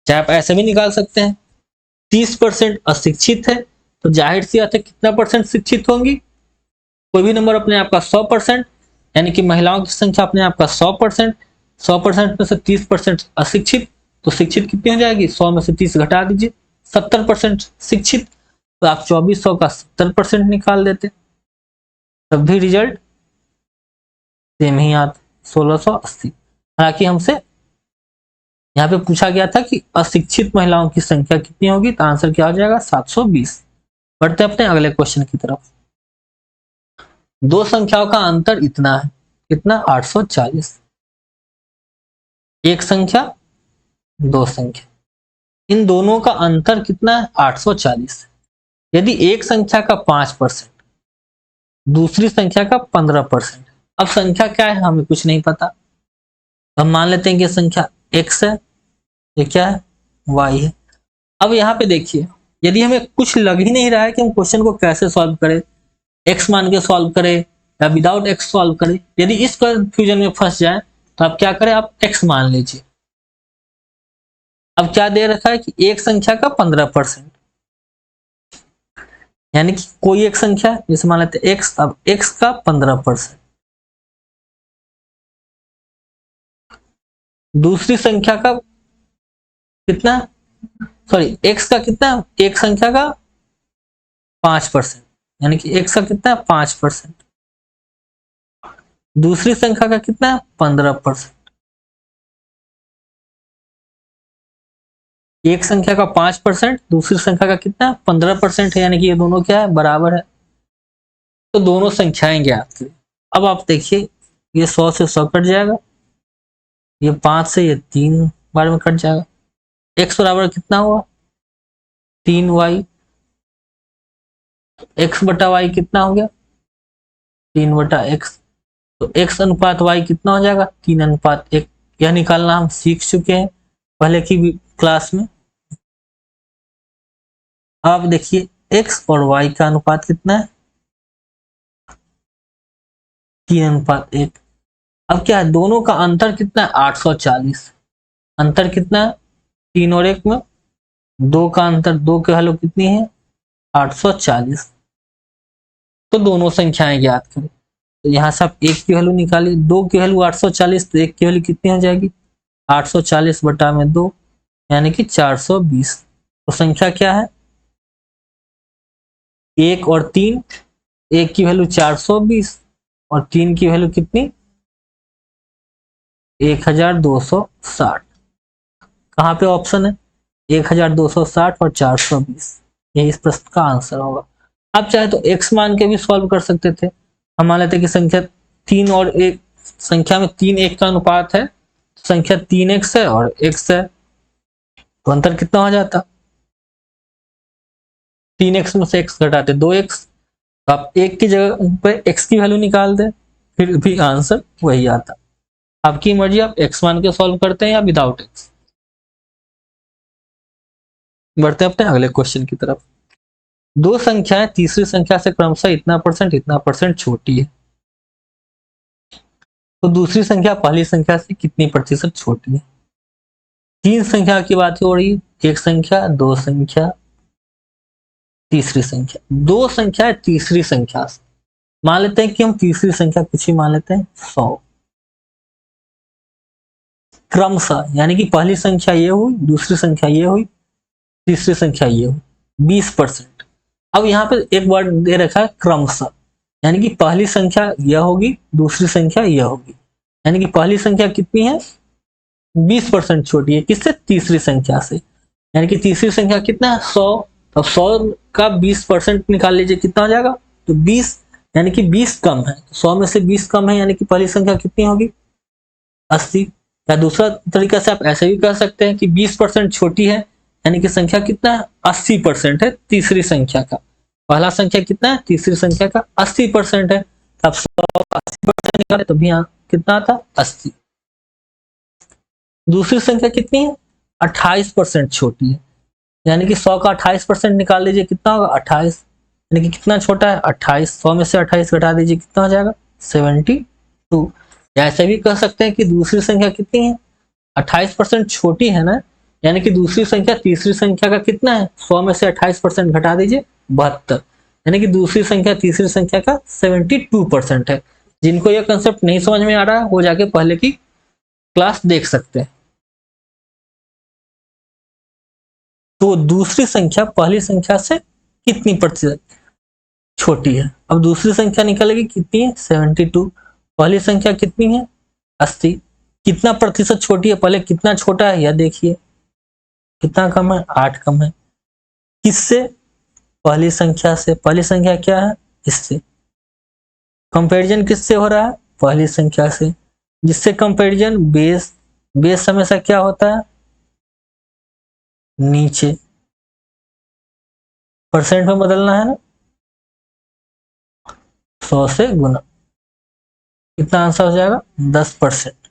चाहे आप ऐसे भी निकाल सकते हैं, 30% अशिक्षित है तो जाहिर सी बात है कितना परसेंट शिक्षित होंगी, कोई भी नंबर अपने आप का 100%, यानी कि महिलाओं की संख्या अपने आप का 100%, 100% में से 30% अशिक्षित, तो शिक्षित कितनी हो जाएगी 100 में से 30 घटा दीजिए 70% शिक्षित, तो आप 2400 का 70% निकाल देते, तब भी रिजल्ट सेम ही आता 1680। हालांकि हमसे यहाँ पे पूछा गया था कि अशिक्षित महिलाओं की संख्या कितनी होगी, तो आंसर क्या हो जाएगा 720। बढ़ते अपने अगले क्वेश्चन की तरफ। दो संख्याओं का अंतर इतना है, कितना 840, एक संख्या दो संख्या, इन दोनों का अंतर कितना है 840। यदि एक संख्या का 5%, दूसरी संख्या का 15%। अब संख्या क्या है हमें कुछ नहीं पता, हम मान लेते हैं कि संख्या x है, ये क्या है y है। अब यहाँ पे देखिए यदि हमें कुछ लग ही नहीं रहा है कि हम क्वेश्चन को कैसे सॉल्व करें, x मान के सॉल्व करें या विदाउट x सॉल्व करें, यदि इस कंफ्यूजन में फंस जाए तो आप क्या करें, आप x मान लीजिए। अब क्या दे रखा है कि एक संख्या का 15%, यानी कि कोई एक संख्या जैसे मान लेते हैं x, अब x का 15%, दूसरी संख्या का कितना, सॉरी x का कितना, एक संख्या का 5%, यानी कि x का कितना 5%, दूसरी संख्या का कितना 15%। एक संख्या का 5%, दूसरी संख्या का कितना 15% है, यानी कि ये दोनों क्या है बराबर है, तो दोनों संख्याएं ज्ञात करें। अब आप देखिए ये 100 से 100 कट जाएगा, ये 5 से ये 3 बार में कट जाएगा, x बराबर कितना हुआ 3y, x बटा y कितना हो गया 3/x, तो x अनुपात y कितना हो जाएगा 3:1। यह निकालना हम सीख चुके हैं पहले की क्लास में। अब देखिए x और y का अनुपात कितना है, 3:1। अब क्या है, दोनों का अंतर कितना है, 840। अंतर कितना है 3 और 1 में, 2 का अंतर, 2 की वैल्यू कितनी है 840। तो दोनों संख्याएं ज्ञात करें। तो यहाँ से आप 1 की वैल्यू निकालिए, 2 की वैल्यू 840, तो 1 की वैल्यू कितनी हो जाएगी 840 बटा में 2 यानी कि 420। तो संख्या क्या है 1 और 3, 1 की वैल्यू 420 और 3 की वैल्यू कितनी 1260। कहाँ पे ऑप्शन है 1260 और 420, यही इस प्रश्न का आंसर होगा। आप चाहे तो x मान के भी सॉल्व कर सकते थे। हम मान लेते कि संख्या 3 और 1, संख्या में 3 1 का अनुपात है, संख्या 3x है और x है, तो अंतर कितना हो जाता 3x में से x घटाते 2x, तो आप 1 की जगह पे x की वैल्यू निकाल दे, फिर भी आंसर वही आता। आपकी मर्जी, आप x मान के सॉल्व करते हैं या विदाउट x। बढ़ते हैं अपने अगले क्वेश्चन की तरफ। दो संख्याएं तीसरी संख्या से क्रमशः इतना परसेंट छोटी है, तो दूसरी संख्या पहली संख्या से कितनी प्रतिशत छोटी है। तीन संख्या की बात हो रही है, एक संख्या, दो संख्या, तीसरी संख्या। दो संख्या तीसरी संख्या से, मान लेते हैं कि हम तीसरी संख्या कुछ ही मान लेते हैं 100। क्रमशः यानी कि पहली संख्या ये हुई, दूसरी संख्या ये हुई, तीसरी संख्या ये हुई, 20%। अब यहाँ पे एक वर्ड दे रखा है क्रमशः, यानी कि पहली संख्या यह होगी, दूसरी संख्या यह होगी, यानी कि पहली संख्या कितनी है 20% छोटी है किससे, तीसरी संख्या से। यानी कि तीसरी संख्या कितना है 100, तो 100 का 20% निकाल लीजिए, कितना हो जाएगा, तो 20, यानी कि 20 कम है, 100 में से 20 कम है, यानी कि पहली संख्या कितनी होगी 80। या दूसरा तरीका से आप ऐसे भी कह सकते हैं कि 20% छोटी है, यानी कि संख्या कितना है 80% है तीसरी संख्या का। पहला संख्या कितना है तीसरी संख्या का 80% है, तो आप 100 का 80% निकाले तो भी कितना आता 80। दूसरी संख्या कितनी है 28% छोटी है, यानी कि 100 का 28% निकाल लीजिए, कितना होगा 28, यानी कि कितना छोटा है 28। 100 में से 28 घटा दीजिए, कितना हो जाएगा 72। ऐसे भी कह सकते हैं कि दूसरी संख्या कितनी है 28% छोटी है ना, यानी कि दूसरी संख्या तीसरी संख्या का कितना है 100 में से 28% घटा दीजिए 72, यानी कि दूसरी संख्या तीसरी संख्या का 72% है। जिनको यह कंसेप्ट नहीं समझ में आ रहा है वो जाके पहले की क्लास देख सकते हैं। तो दूसरी संख्या पहली संख्या से कितनी प्रतिशत छोटी है। अब दूसरी संख्या निकलेगी कितनी है 72, पहली संख्या कितनी है 80, कितना प्रतिशत छोटी है, पहले कितना छोटा है यह देखिए, कितना कम है 8 कम है, किससे पहली संख्या से। पहली संख्या क्या है इससे, कंपैरिजन किससे हो रहा है पहली संख्या से, जिससे कंपैरिजन बेस, बेस हमेशा क्या होता है नीचे, परसेंट में बदलना है ना, 100 से गुना, कितना आंसर हो जाएगा 10%।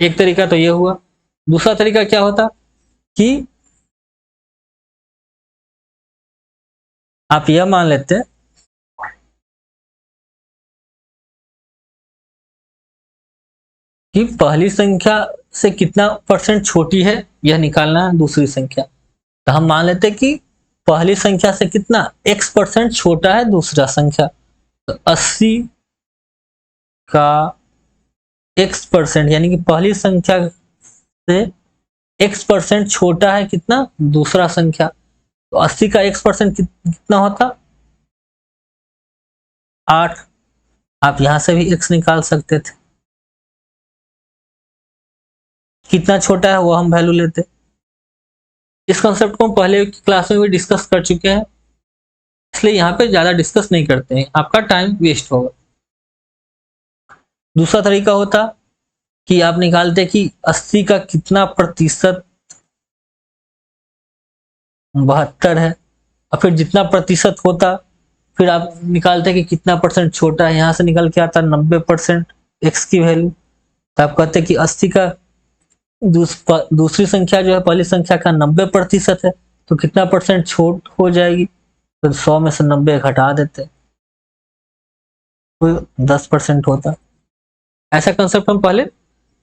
एक तरीका तो ये हुआ। दूसरा तरीका क्या होता कि आप यह मान लेते कि पहली संख्या से कितना परसेंट छोटी है यह निकालना है दूसरी संख्या। तो हम मान लेते कि पहली संख्या से कितना x% छोटा है दूसरा संख्या, तो 80 का x% यानी कि पहली संख्या से x% छोटा है कितना दूसरा संख्या, तो 80 का x% कितना होता 8। आप यहां से भी x निकाल सकते थे, कितना छोटा है वो हम वैल्यू लेते। इस कॉन्सेप्ट को हम पहले की क्लास में भी डिस्कस कर चुके हैं, इसलिए यहाँ पे ज्यादा डिस्कस नहीं करते हैं, आपका टाइम वेस्ट होगा। दूसरा तरीका होता कि आप निकालते कि 80 का कितना प्रतिशत 72 है, और फिर जितना प्रतिशत होता फिर आप निकालते कि कितना परसेंट छोटा है, यहां से निकल के आता 90% x की वैल्यू। तो आप कहते कि 80 का दूसरी संख्या जो है पहली संख्या का 90% है, तो कितना परसेंट छोट हो जाएगी, तो 100 में से 90 घटा देते, तो 10% होता। ऐसा कंसेप्ट हम पहले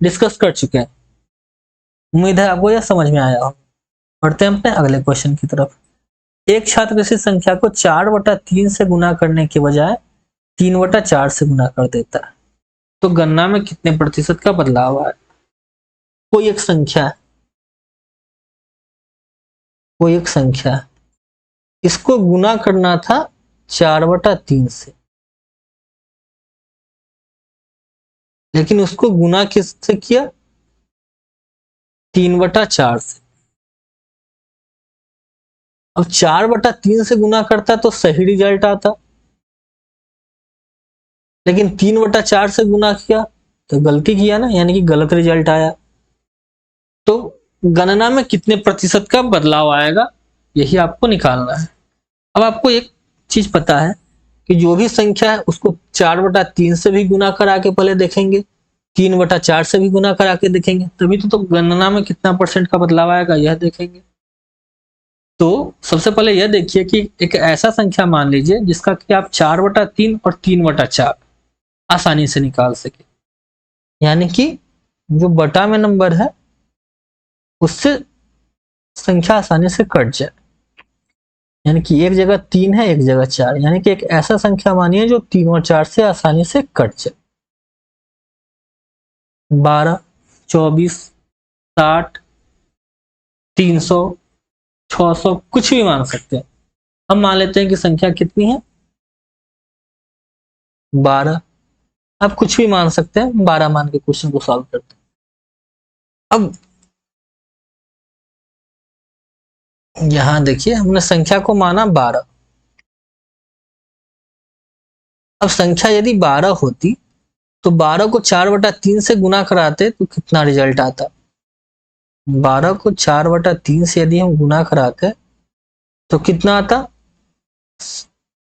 डिस्कस कर चुके हैं। उम्मीद है आपको यह समझ में आया हो। बढ़ते हैं अपने अगले क्वेश्चन की तरफ। एक छात्र किसी संख्या को 4/3 से गुना करने के बजाय 3/4 से गुना कर देता है, तो गणना में कितने प्रतिशत का बदलाव आया? कोई एक संख्या है, कोई एक संख्या है, इसको गुना करना था 4/3 से, लेकिन उसको गुना किससे किया? 3/4 से। अब 4/3 से गुना करता तो सही रिजल्ट आता, लेकिन 3/4 से गुना किया तो गलती किया ना, यानी कि गलत रिजल्ट आया। तो गणना में कितने प्रतिशत का बदलाव आएगा, यही आपको निकालना है। अब आपको एक चीज पता है कि जो भी संख्या है उसको 4/3 से भी गुना करा के पहले देखेंगे, 3/4 से भी गुना करा के देखेंगे, तभी तो गणना में कितना परसेंट का बदलाव आएगा यह देखेंगे। तो सबसे पहले यह देखिए कि एक ऐसा संख्या मान लीजिए जिसका कि आप 4/3 और 3/4 आसानी से निकाल सके, यानी कि जो बटा में नंबर है उससे संख्या आसानी से कट जाए, यानी कि एक जगह 3 है, एक जगह 4, यानी कि एक ऐसा संख्या मानिए जो 3 और 4 से आसानी से कट जाए। 12, 24, 60, 300, 600 कुछ भी मान सकते हैं। हम मान लेते हैं कि संख्या कितनी है? 12। आप कुछ भी मान सकते हैं, 12 मान के क्वेश्चन को सॉल्व करते हैं। अब यहां देखिए हमने संख्या को माना 12। अब संख्या यदि 12 होती तो 12 को 4/3 से गुना कराते तो कितना रिजल्ट आता? 12 को 4/3 से यदि हम गुना कराते तो कितना आता?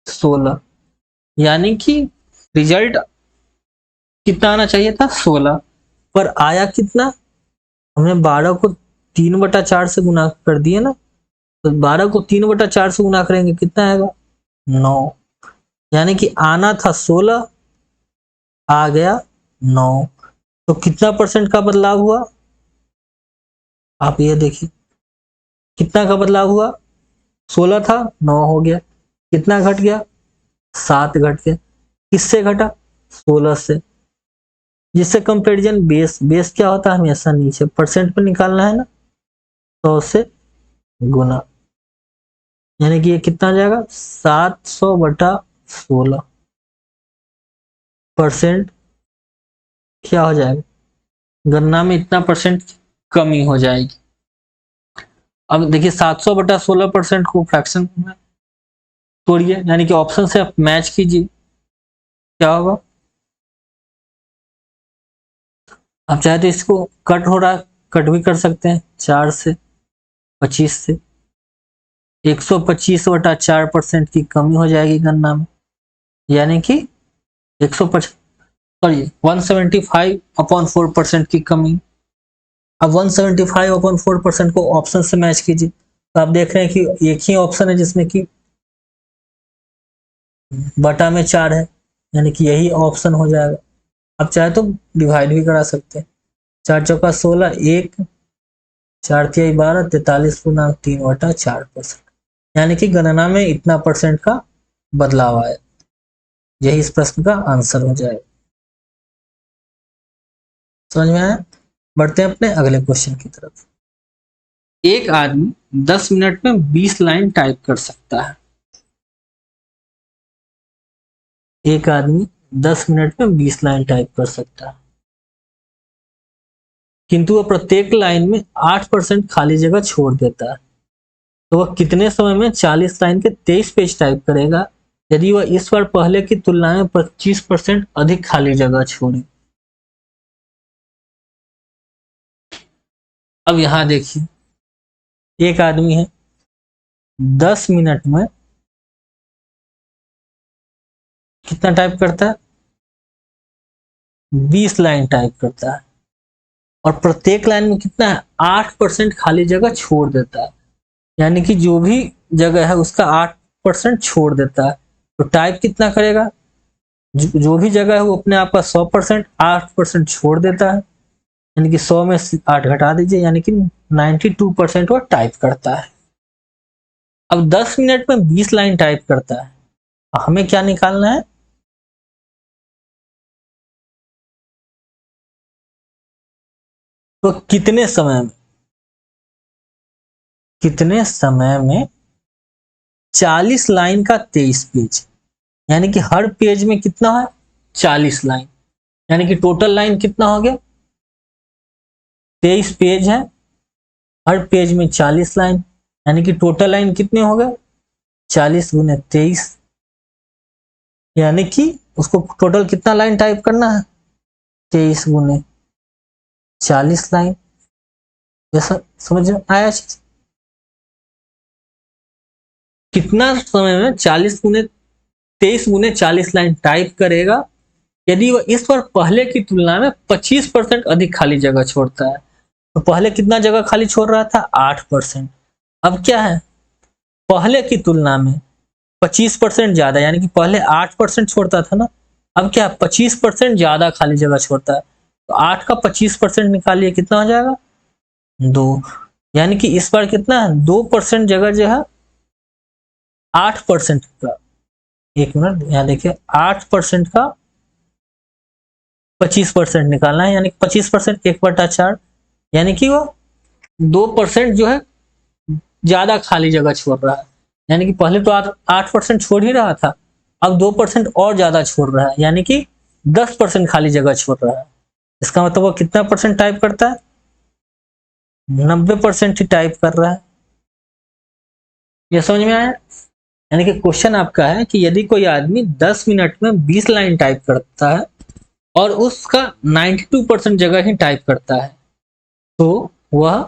16। यानी कि रिजल्ट कितना आना चाहिए था? 16, पर आया कितना? हमने 12 को 3/4 से गुना कर दिए ना, तो 12 को 3/4 से गुना करेंगे कितना आएगा? 9। यानी कि आना था 16, आ गया 9। तो कितना परसेंट का बदलाव हुआ? आप ये देखिए कितना का बदलाव हुआ? 16 था 9 हो गया। कितना घट गया? 7 घट गया। किससे घटा? 16 से। जिससे कंपैरिजन बेस, बेस क्या होता है? हमेशा नीचे परसेंट पे निकालना है ना, 100 से गुना, यानी कि ये कितना जाएगा? 700/16 परसेंट क्या हो जाएगा? गणना में इतना परसेंट कमी हो जाएगी। अब देखिए 700/16% को फ्रैक्शन में तोड़िए, यानी कि ऑप्शन से आप मैच कीजिए, क्या होगा? आप चाहे तो इसको कट हो रहा, कट भी कर सकते हैं, 4 से 25 से 125/4% की कमी हो जाएगी गणना में, यानी कि 175/4% की कमी। अब 175/4% को ऑप्शन से मैच कीजिए, तो आप देख रहे हैं कि एक ही ऑप्शन है जिसमें कि बटा में 4 है, यानी कि यही ऑप्शन हो जाएगा। आप चाहे तो डिवाइड भी करा सकते हैं, 4 चौका 16, 1 4 तिहाई 12, 43/3/4%, यानी कि गणना में इतना परसेंट का बदलाव आया। यही इस प्रश्न का आंसर हो जाएगा। समझ में आया? बढ़ते हैं अपने अगले क्वेश्चन की तरफ। एक आदमी 10 मिनट में 20 लाइन टाइप कर सकता है। एक आदमी 10 मिनट में 20 लाइन टाइप कर सकता है, किंतु वह प्रत्येक लाइन में 8% खाली जगह छोड़ देता है, तो वह कितने समय में 40 लाइन के 23 पेज टाइप करेगा यदि वह इस बार पहले की तुलना में 25% अधिक खाली जगह छोड़े? अब यहां देखिए एक आदमी है 10 मिनट में कितना टाइप करता है? 20 लाइन टाइप करता है, और प्रत्येक लाइन में कितना है? 8% खाली जगह छोड़ देता है, यानी कि जो भी जगह है उसका 8% छोड़ देता है, तो टाइप कितना करेगा? जो भी जगह है वो अपने आप का 100%, 8% छोड़ देता है, यानी कि 100 में 8 घटा दीजिए, यानी कि 92% वो टाइप करता है। अब 10 मिनट में 20 लाइन टाइप करता है, हमें क्या निकालना है? तो कितने समय में 40 लाइन का 23 पेज, यानी कि हर पेज में कितना है? 40 लाइन, यानी कि टोटल लाइन कितना हो गया? 23 पेज है, हर पेज में 40 लाइन, यानी कि टोटल लाइन कितने हो गए? 40 गुने 23, यानी कि उसको टोटल कितना लाइन टाइप करना है? 23 गुने 40 लाइन। जैसा समझ में आया चीज? कितना समय में 40 गुने 23 गुने 40 लाइन टाइप करेगा यदि वह इस पर पहले की तुलना में 25% अधिक खाली जगह छोड़ता है। तो पहले कितना जगह खाली छोड़ रहा था? 8%। अब क्या है? पहले की तुलना में 25% ज्यादा, यानी कि पहले 8% छोड़ता था ना, अब क्या 25% ज्यादा खाली जगह छोड़ता है। तो 8 का 25% निकालिए, कितना हो जाएगा? 2। यानी कि इस बार कितना है? 2% जगह जो है 8% का, एक मिनट यहाँ देखिए, 8% का 25% निकालना है, यानी 25% 1/4, यानी कि वो 2% जो है ज्यादा खाली जगह छोड़ रहा है। यानी कि पहले तो 8% छोड़ ही रहा था, अब 2% और ज्यादा छोड़ रहा है, यानी कि 10% खाली जगह छोड़ रहा है। इसका मतलब वो कितना परसेंट टाइप करता है? 90% ही टाइप कर रहा है। ये समझ में आया? यानी कि क्वेश्चन आपका है कि यदि कोई आदमी 10 मिनट में 20 लाइन टाइप करता है और उसका 92% जगह ही टाइप करता है, तो वह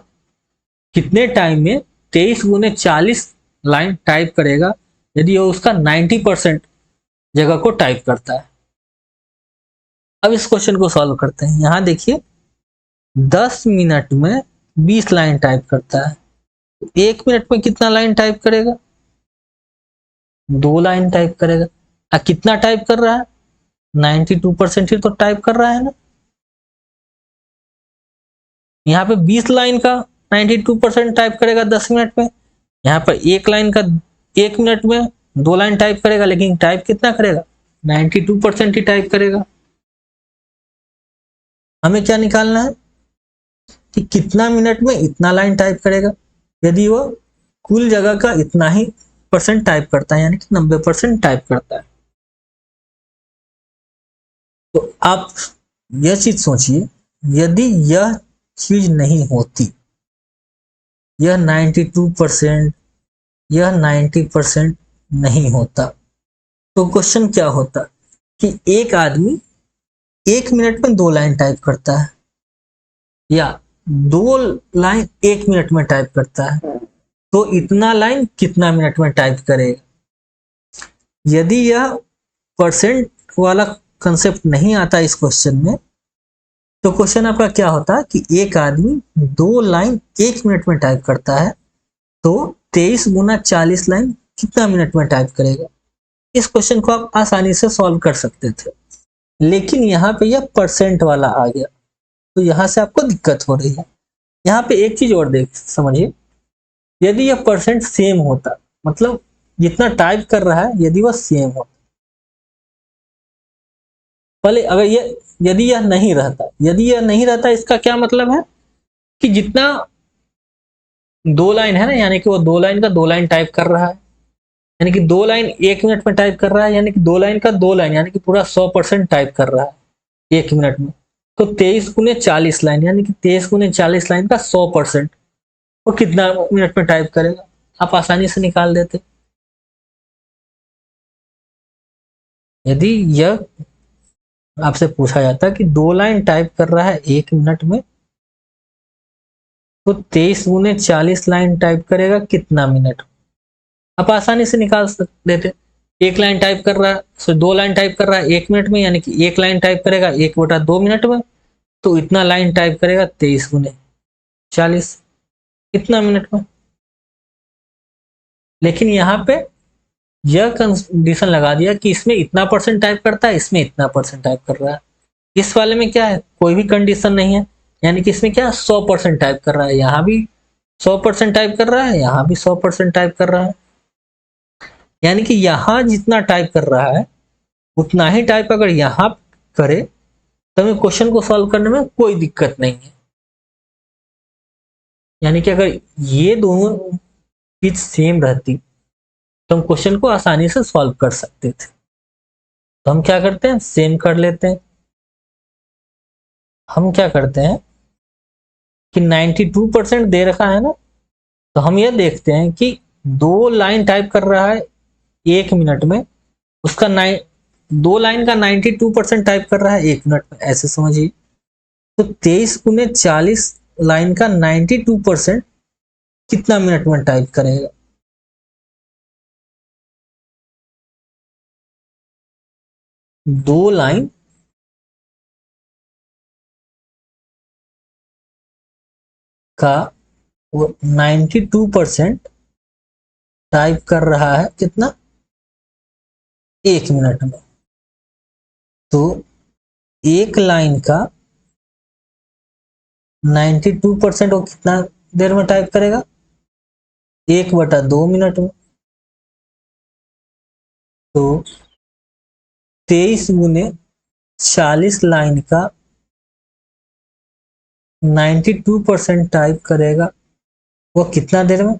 कितने टाइम में 23 गुने 40 लाइन टाइप करेगा यदि वो उसका 90% जगह को टाइप करता है। अब इस क्वेश्चन को सॉल्व करते हैं। यहां देखिए 10 मिनट में 20 लाइन टाइप करता है, तो 1 मिनट में कितना लाइन टाइप करेगा? 2 लाइन टाइप करेगा। कितना टाइप कर रहा है? 92% ही तो टाइप कर रहा है ना। यहाँ पे 20 लाइन का 92% टाइप करेगा 10 मिनट में, यहाँ पर एक लाइन का 1 मिनट में 2 लाइन टाइप करेगा, लेकिन टाइप कितना करेगा? 92% ही टाइप करेगा। हमें क्या निकालना है कि कितना मिनट में इतना लाइन टाइप करेगा यदि वो कुल जगह का इतना ही परसेंट टाइप करता है, यानी कि 90% टाइप करता है। तो आप यह चीज सोचिए, यदि यह चीज नहीं होती, यह 92%, यह 90% नहीं होता, तो क्वेश्चन क्या होता कि एक आदमी 1 मिनट में 2 लाइन टाइप करता है या 2 लाइन 1 मिनट में टाइप करता है, तो इतना लाइन कितना मिनट में टाइप करेगा? यदि यह परसेंट वाला कंसेप्ट नहीं आता इस क्वेश्चन में, तो क्वेश्चन आपका क्या होता कि एक आदमी 2 लाइन 1 मिनट में टाइप करता है, तो 23 गुना 40 लाइन कितना मिनट में टाइप करेगा? इस क्वेश्चन को आप आसानी से सॉल्व कर सकते थे, लेकिन यहाँ पे यह परसेंट वाला आ गया, तो यहाँ से आपको दिक्कत हो रही है। यहाँ पे एक चीज और देख समझिए, यदि यह परसेंट सेम होता, मतलब जितना टाइप कर रहा है यदि वह सेम हो, पहले अगर ये यदि यह नहीं रहता, यदि यह नहीं रहता इसका क्या मतलब है कि जितना 2 लाइन है ना, यानी कि वो 2 लाइन का 2 लाइन टाइप कर रहा है, यानी कि 2 लाइन 1 मिनट में टाइप कर रहा है, यानी कि 2 लाइन का 2 लाइन, यानी कि पूरा 100% टाइप कर रहा है 1 मिनट में। तो 23 गुने 40 लाइन, यानी कि 23 गुने 40 लाइन का 100%, वो कितना मिनट में टाइप करेगा? आप आसानी से निकाल देते। यदि यह आपसे पूछा जाता कि 2 लाइन टाइप कर रहा है 1 मिनट में, तो 23 गुने 40 लाइन टाइप करेगा कितना मिनट? आप आसानी से निकाल देते। 1 लाइन टाइप कर रहा है, सो 2 लाइन टाइप कर रहा है 1 मिनट में, यानी कि 1 लाइन टाइप करेगा 1/2 मिनट में, तो इतना लाइन टाइप करेगा 23 गुने 40 इतना मिनट में। लेकिन यहाँ पे यह कंडीशन लगा दिया कि इसमें इतना परसेंट टाइप करता है, इसमें इतना परसेंट टाइप कर रहा है। इस वाले में क्या है, कोई भी कंडीशन नहीं है, यानी कि इसमें क्या 100% टाइप कर रहा है, यहाँ भी 100% टाइप कर रहा है, यहाँ भी 100% टाइप कर रहा है। यानी कि यहाँ जितना टाइप कर रहा है उतना ही टाइप अगर यहाँ करे तो हमें क्वेश्चन को सॉल्व करने में कोई दिक्कत नहीं है। यानी कि अगर ये दोनों चीज सेम रहती तो हम क्वेश्चन को आसानी से सॉल्व कर सकते थे। तो हम क्या करते हैं, सेम कर लेते हैं। हम क्या करते हैं कि 92% दे रखा है ना, तो हम ये देखते हैं कि 2 लाइन टाइप कर रहा है 1 मिनट में, उसका 2 लाइन का 92% टाइप कर रहा है 1 मिनट में, ऐसे समझिए। तो 23 × 40 लाइन का 92% कितना मिनट में टाइप करेगा? 2 लाइन का वो 92% टाइप कर रहा है कितना, 1 मिनट में। तो 1 लाइन का 92% वो कितना देर में टाइप करेगा, 1/2 मिनट में। तो 23 × 40 लाइन का 92% टाइप करेगा, वो कितना देर में,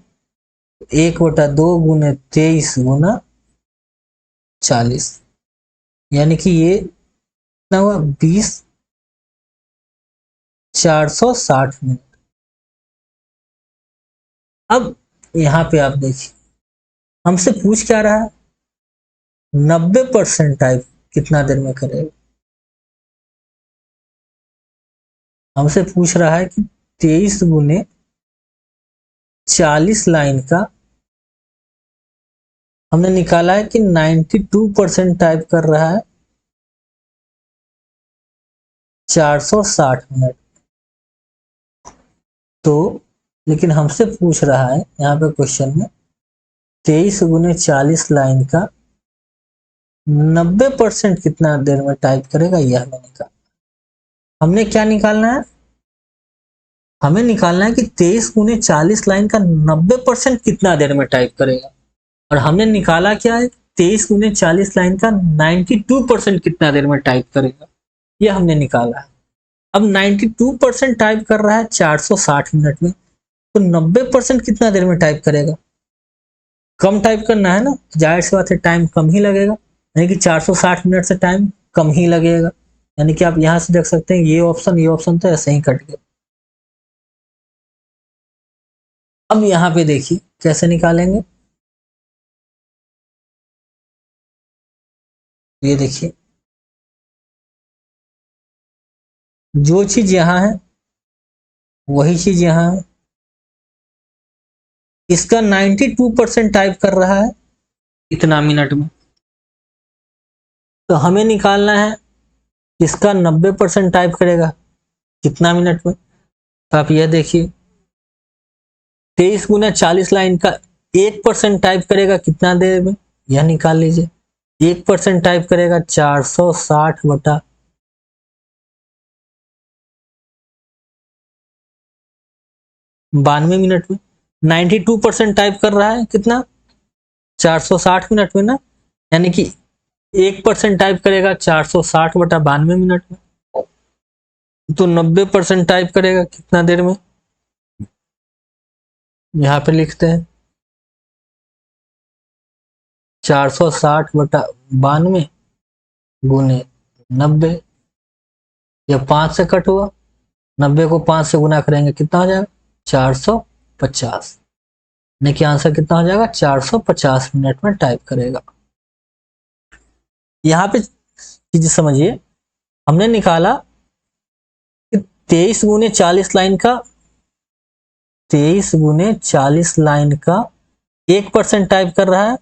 1/2 × 23 × 40, यानी कि ये कितना हुआ, 20/460 मिनट। अब यहाँ पे आप देखिए हमसे पूछ क्या रहा है, 90% टाइप कितना देर में करेगा। हमसे पूछ रहा है कि 23 × 40 लाइन का हमने निकाला है कि 92% टाइप कर रहा है 460 मिनट। तो लेकिन हमसे पूछ रहा है यहाँ पे क्वेश्चन में 23 × 40 लाइन का 90% कितना देर में टाइप करेगा, यह हमें निकालना। हमने क्या निकालना है, हमें निकालना है कि 23 × 40 लाइन का 90% कितना देर में टाइप करेगा। और हमने निकाला क्या है, 23 × 40 लाइन का 92% कितना देर में टाइप करेगा, यह हमने निकाला है। अब 92% टाइप कर रहा है 460 मिनट में, तो 90% कितना देर में टाइप करेगा, कम टाइप करना है ना, जाहिर सी बात है टाइम कम ही लगेगा, यानी कि 460 मिनट से टाइम कम ही लगेगा। यानी कि आप यहां से देख सकते हैं ये ऑप्शन तो ऐसे ही कट गया। अब यहाँ पे देखिए कैसे निकालेंगे, ये देखिए जो चीज यहाँ है वही चीज यहाँ है, इसका 92% टाइप कर रहा है इतना मिनट में, तो हमें निकालना है इसका 90% टाइप करेगा कितना मिनट में। तो आप यह देखिए 23 × 40 लाइन का 1% टाइप करेगा कितना देर में, यह निकाल लीजिए। 1% टाइप करेगा 460/92 मिनट में। 92% टाइप कर रहा है कितना, 460 मिनट में ना, यानी कि 1% टाइप करेगा 460/92 मिनट में, तो 90% टाइप करेगा कितना देर में, यहाँ पे लिखते हैं 460/92 गुने 90, यह 5 से कट हुआ, 90 को 5 से गुना करेंगे कितना हो जाएगा, 450। यानी कि आंसर कितना हो जाएगा, 450 मिनट में टाइप करेगा। यहाँ पे चीज समझिए, हमने निकाला कि 23 × 40 लाइन का 1% टाइप कर रहा है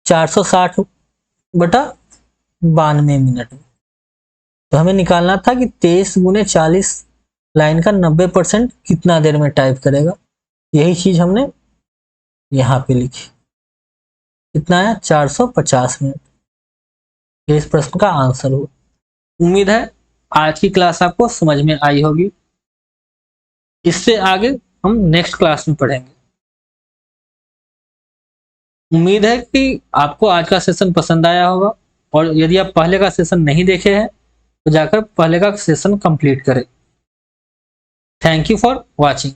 460/92 मिनट में। तो हमें निकालना था कि 23 × 40 लाइन का 90% कितना देर में टाइप करेगा, यही चीज हमने यहाँ पे लिखी। कितना है 450 मिनट। ये इस प्रश्न का आंसर हुआ। उम्मीद है आज की क्लास आपको समझ में आई होगी। इससे आगे हम नेक्स्ट क्लास में पढ़ेंगे। उम्मीद है कि आपको आज का सेशन पसंद आया होगा, और यदि आप पहले का सेशन नहीं देखे हैं तो जाकर पहले का सेशन कंप्लीट करें। Thank you for watching.